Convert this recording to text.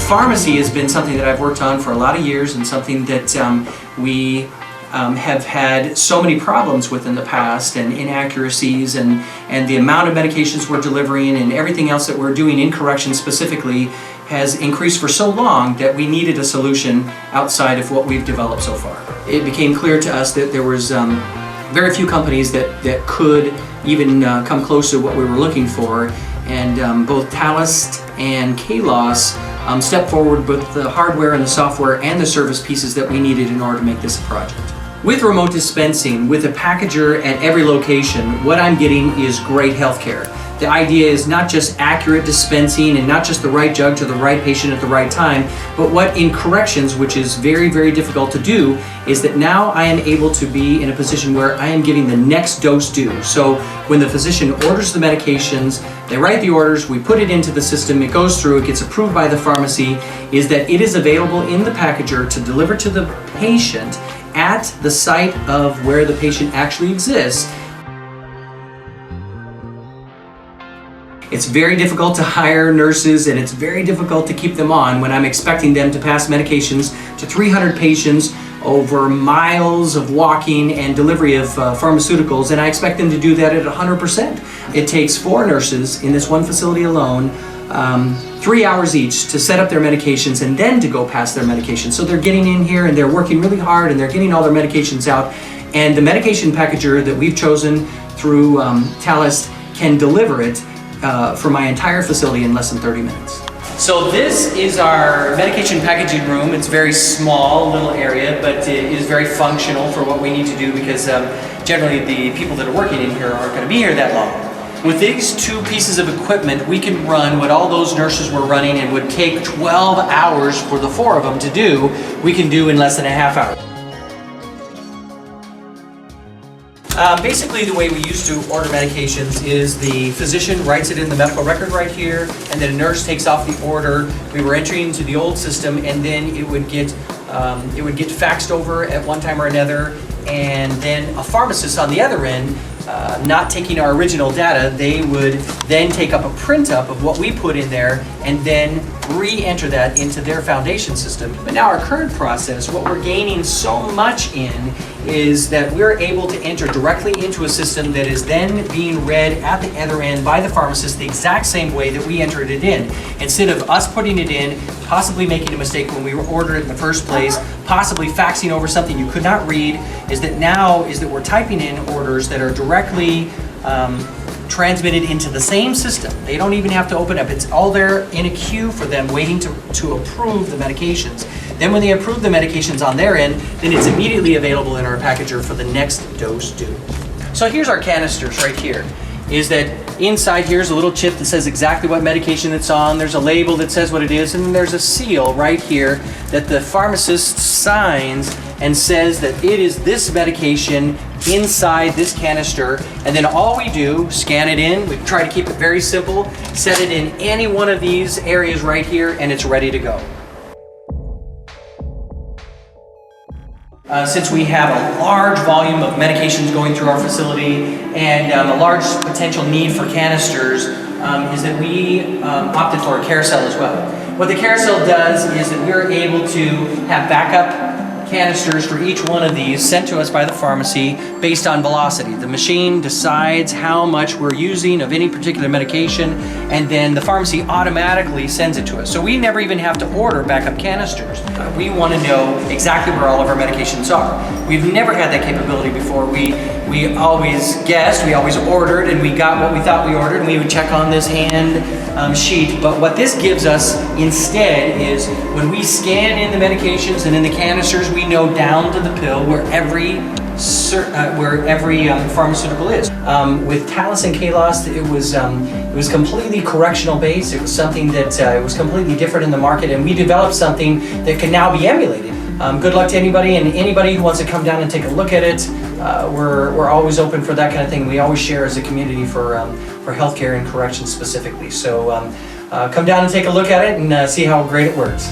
pharmacy has been something that I've worked on for a lot of years, and something that we have had so many problems with in the past, and inaccuracies, and the amount of medications we're delivering and everything else that we're doing in corrections specifically has increased for so long that we needed a solution outside of what we've developed so far. It became clear to us that there was very few companies that could even come close to what we were looking for, and both Talyst and Talyst stepped forward with the hardware and the software and the service pieces that we needed in order to make this a project. With remote dispensing, with a packager at every location, what I'm getting is great healthcare. The idea is not just accurate dispensing and not just the right jug to the right patient at the right time, but what in corrections, which is very, very difficult to do, is that now I am able to be in a position where I am giving the next dose due. So when the physician orders the medications, they write the orders, we put it into the system, it goes through, it gets approved by the pharmacy, is that it is available in the packager to deliver to the patient at the site of where the patient actually exists. It's very difficult to hire nurses, and it's very difficult to keep them on when I'm expecting them to pass medications to 300 patients over miles of walking and delivery of pharmaceuticals, and I expect them to do that at 100%. It takes 4 nurses in this one facility alone, 3 hours each to set up their medications and then to go pass their medications. So they're getting in here and they're working really hard and they're getting all their medications out, and the medication packager that we've chosen through Talyst can deliver it for my entire facility in less than 30 minutes. So this is our medication packaging room. It's a very small little area, but it is very functional for what we need to do, because generally the people that are working in here aren't going to be here that long. With these 2 pieces of equipment, we can run what all those nurses were running and would take 12 hours for the 4 of them to do, we can do in less than a half hour. Basically, the way we used to order medications is the physician writes it in the medical record right here, and then a nurse takes off the order. We were entering into the old system, and then it would get faxed over at one time or another, and then a pharmacist on the other end, not taking our original data, they would then take up a print up of what we put in there and then re-enter that into their foundation system. But now our current process, what we're gaining so much in is that we're able to enter directly into a system that is then being read at the other end by the pharmacist the exact same way that we entered it in. Instead of us putting it in, possibly making a mistake when we ordered it in the first place, possibly faxing over something you could not read, is that we're typing in orders that are directly transmitted into the same system. They don't even have to open up. It's all there in a queue for them waiting to approve the medications. Then when they approve the medications on their end, then it's immediately available in our packager for the next dose due. So here's our canisters right here. Is that inside here's a little chip that says exactly what medication it's on. There's a label that says what it is, and then there's a seal right here that the pharmacist signs and says that it is this medication inside this canister. And then all we do, scan it in. We try to keep it very simple, set it in any one of these areas right here, and it's ready to go. Since we have a large volume of medications going through our facility and a large potential need for canisters, is that we opted for a carousel as well. What the carousel does is that we're able to have backup canisters for each one of these sent to us by the pharmacy based on velocity. The machine decides how much we're using of any particular medication, and then the pharmacy automatically sends it to us. So we never even have to order backup canisters. We want to know exactly where all of our medications are. We've never had that capability before. We always guessed, we always ordered, and we got what we thought we ordered, and we would check on this hand sheet. But what this gives us instead is when we scan in the medications and in the canisters, we know down to the pill where every pharmaceutical is. With Talyst and Talyst, it was completely correctional based. It was something that it was completely different in the market, and we developed something that can now be emulated. Good luck to anybody, and anybody who wants to come down and take a look at it. We're always open for that kind of thing. We always share as a community for healthcare and corrections specifically. So come down and take a look at it and see how great it works.